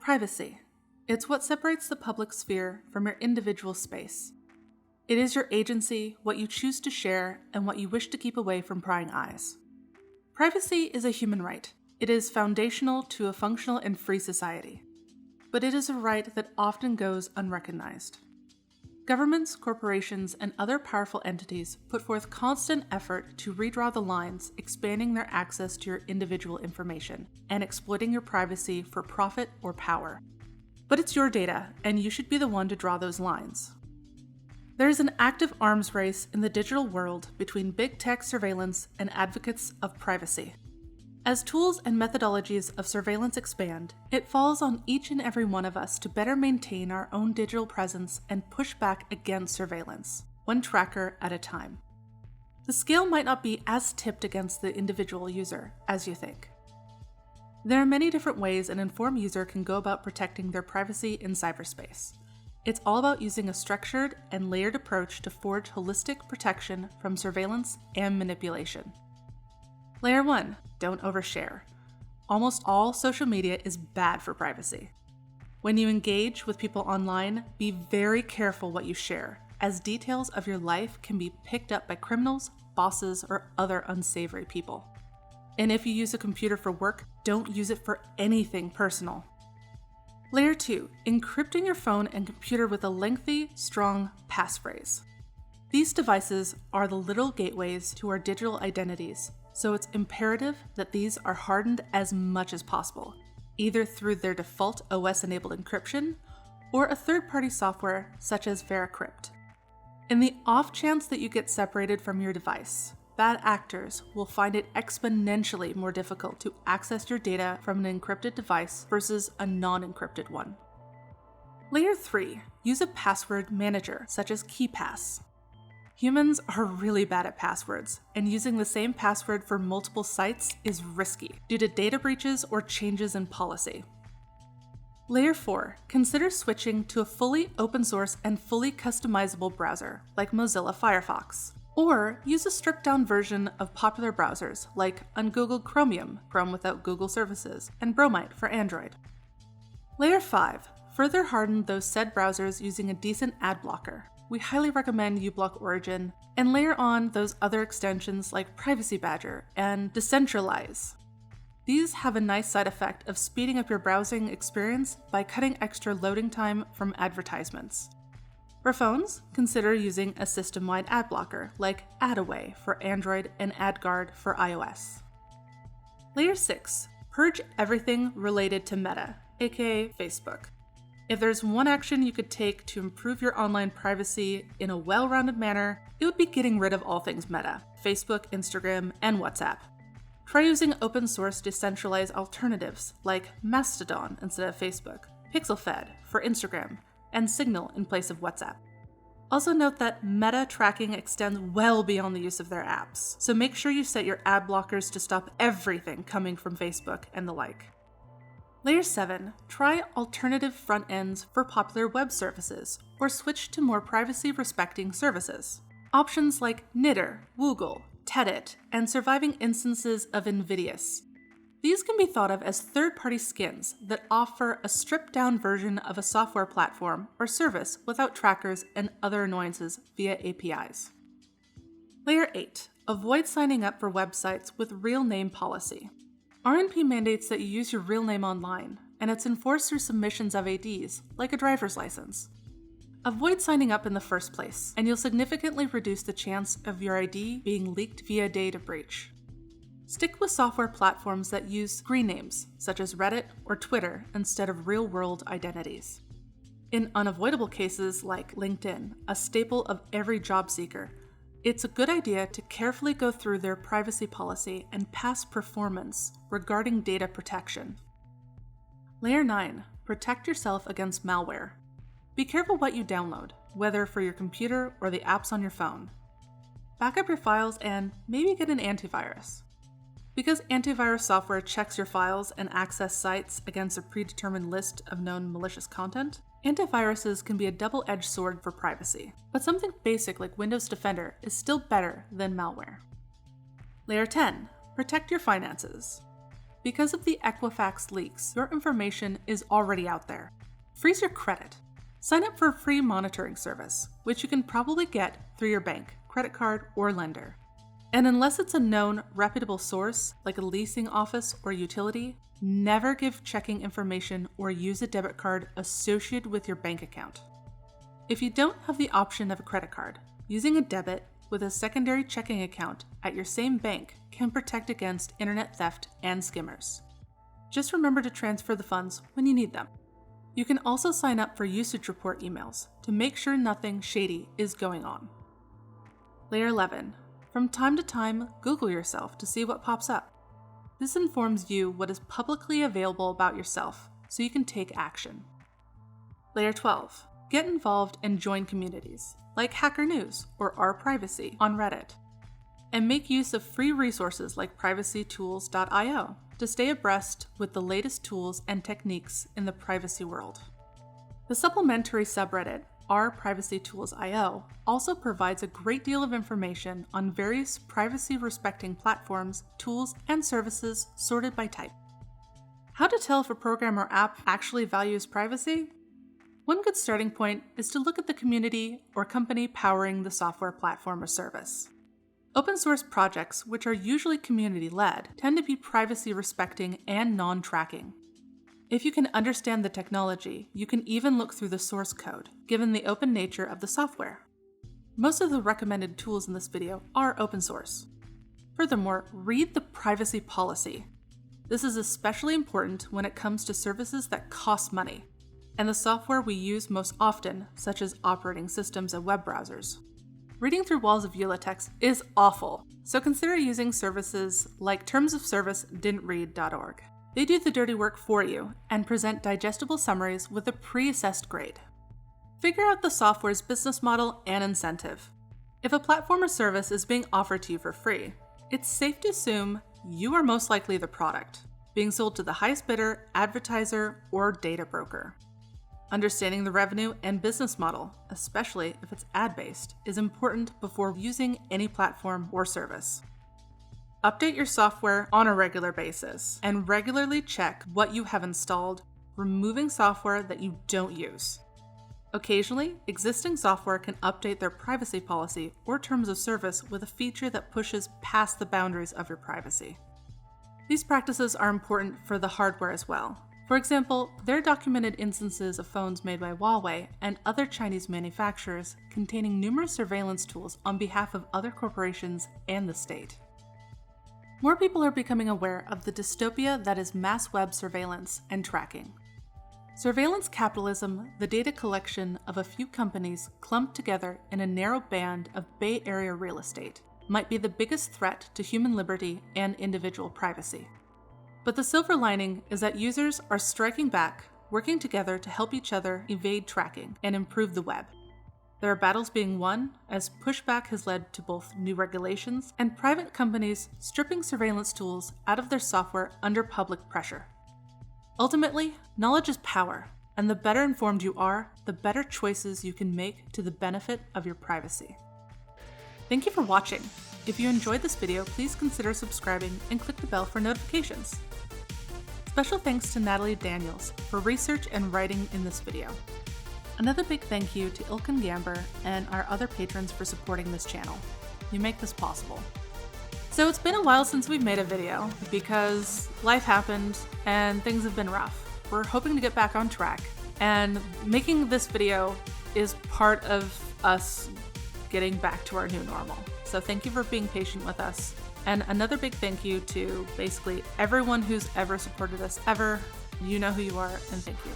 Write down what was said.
Privacy. It's what separates the public sphere from your individual space. It is your agency, what you choose to share, and what you wish to keep away from prying eyes. Privacy is a human right. It is foundational to a functional and free society. But it is a right that often goes unrecognized. Governments, corporations, and other powerful entities put forth constant effort to redraw the lines, expanding their access to your individual information and exploiting your privacy for profit or power. But it's your data, and you should be the one to draw those lines. There is an active arms race in the digital world between big tech surveillance and advocates of privacy. As tools and methodologies of surveillance expand, it falls on each and every one of us to better maintain our own digital presence and push back against surveillance, one tracker at a time. The scale might not be as tipped against the individual user as you think. There are many different ways an informed user can go about protecting their privacy in cyberspace. It's all about using a structured and layered approach to forge holistic protection from surveillance and manipulation. Layer 1. Don't overshare. Almost all social media is bad for privacy. When you engage with people online, be very careful what you share, as details of your life can be picked up by criminals, bosses, or other unsavory people. And if you use a computer for work, don't use it for anything personal. Layer 2. Encrypting your phone and computer with a lengthy, strong passphrase. These devices are the literal gateways to our digital identities, so it's imperative that these are hardened as much as possible, either through their default OS-enabled encryption or a third-party software such as Veracrypt. In the off chance that you get separated from your device, bad actors will find it exponentially more difficult to access your data from an encrypted device versus a non-encrypted one. Layer 3. Use a password manager such as KeePass. Humans are really bad at passwords, and using the same password for multiple sites is risky due to data breaches or changes in policy. Layer 4. Consider switching to a fully open source and fully customizable browser like Mozilla Firefox, or use a stripped-down version of popular browsers like Ungoogled Chromium, Chrome without Google services, and Bromite for Android. Layer 5. Further harden those said browsers using a decent ad blocker. We highly recommend uBlock Origin, and layer on those other extensions like Privacy Badger and Decentralize. These have a nice side effect of speeding up your browsing experience by cutting extra loading time from advertisements. For phones, consider using a system-wide ad blocker like AdAway for Android and AdGuard for iOS. Layer 6. Purge everything related to Meta, aka Facebook. If there's one action you could take to improve your online privacy in a well-rounded manner, it would be getting rid of all things Meta, Facebook, Instagram, and WhatsApp. Try using open-source decentralized alternatives like Mastodon instead of Facebook, PixelFed for Instagram, and Signal in place of WhatsApp. Also note that Meta tracking extends well beyond the use of their apps, so make sure you set your ad blockers to stop everything coming from Facebook and the like. Layer 7. Try alternative front ends for popular web services, or switch to more privacy-respecting services. Options like Knitter, Woogle, Teddit, and surviving instances of Invidious. These can be thought of as third-party skins that offer a stripped-down version of a software platform or service without trackers and other annoyances via APIs. Layer 8. Avoid signing up for websites with real name policy. RNP mandates that you use your real name online, and it's enforced through submissions of IDs, like a driver's license. Avoid signing up in the first place, and you'll significantly reduce the chance of your ID being leaked via data breach. Stick with software platforms that use screen names, such as Reddit or Twitter, instead of real-world identities. In unavoidable cases like LinkedIn, a staple of every job seeker, it's a good idea to carefully go through their privacy policy and past performance regarding data protection. Layer 9. Protect yourself against malware. Be careful what you download, whether for your computer or the apps on your phone. Back up your files and maybe get an antivirus. Because antivirus software checks your files and access sites against a predetermined list of known malicious content, antiviruses can be a double-edged sword for privacy, but something basic like Windows Defender is still better than malware. Layer 10. Protect your finances. Because of the Equifax leaks, your information is already out there. Freeze your credit. Sign up for a free monitoring service, which you can probably get through your bank, credit card, or lender. And unless it's a known, reputable source, like a leasing office or utility, never give checking information or use a debit card associated with your bank account. If you don't have the option of a credit card, using a debit with a secondary checking account at your same bank can protect against internet theft and skimmers. Just remember to transfer the funds when you need them. You can also sign up for usage report emails to make sure nothing shady is going on. Layer 11. From time to time, Google yourself to see what pops up. This informs you what is publicly available about yourself so you can take action. Layer 12. Get involved and join communities, like Hacker News or Our Privacy on Reddit. And make use of free resources like privacytools.io to stay abreast with the latest tools and techniques in the privacy world. The supplementary subreddit, Our Privacy Tools.io, also provides a great deal of information on various privacy-respecting platforms, tools, and services sorted by type. How to tell if a program or app actually values privacy? One good starting point is to look at the community or company powering the software platform or service. Open source projects, which are usually community-led, tend to be privacy-respecting and non-tracking. If you can understand the technology, you can even look through the source code, given the open nature of the software. Most of the recommended tools in this video are open source. Furthermore, read the privacy policy. This is especially important when it comes to services that cost money, and the software we use most often, such as operating systems and web browsers. Reading through walls of EULA text is awful, so consider using services like termsofservice-didn't-read.org. They do the dirty work for you and present digestible summaries with a pre-assessed grade. Figure out the software's business model and incentive. If a platform or service is being offered to you for free, it's safe to assume you are most likely the product, being sold to the highest bidder, advertiser, or data broker. Understanding the revenue and business model, especially if it's ad-based, is important before using any platform or service. Update your software on a regular basis and regularly check what you have installed, removing software that you don't use. Occasionally, existing software can update their privacy policy or terms of service with a feature that pushes past the boundaries of your privacy. These practices are important for the hardware as well. For example, there are documented instances of phones made by Huawei and other Chinese manufacturers containing numerous surveillance tools on behalf of other corporations and the state. More people are becoming aware of the dystopia that is mass web surveillance and tracking. Surveillance capitalism, the data collection of a few companies clumped together in a narrow band of Bay Area real estate, might be the biggest threat to human liberty and individual privacy. But the silver lining is that users are striking back, working together to help each other evade tracking and improve the web. There are battles being won, as pushback has led to both new regulations and private companies stripping surveillance tools out of their software under public pressure. Ultimately, knowledge is power, and the better informed you are, the better choices you can make to the benefit of your privacy. Thank you for watching. If you enjoyed this video, please consider subscribing and click the bell for notifications. Special thanks to Natalie Daniels for research and writing in this video. Another big thank you to Ilkan Gamber and our other patrons for supporting this channel. You make this possible. So it's been a while since we've made a video because life happened and things have been rough. We're hoping to get back on track, and making this video is part of us getting back to our new normal. So thank you for being patient with us. And another big thank you to basically everyone who's ever supported us ever. You know who you are, and thank you.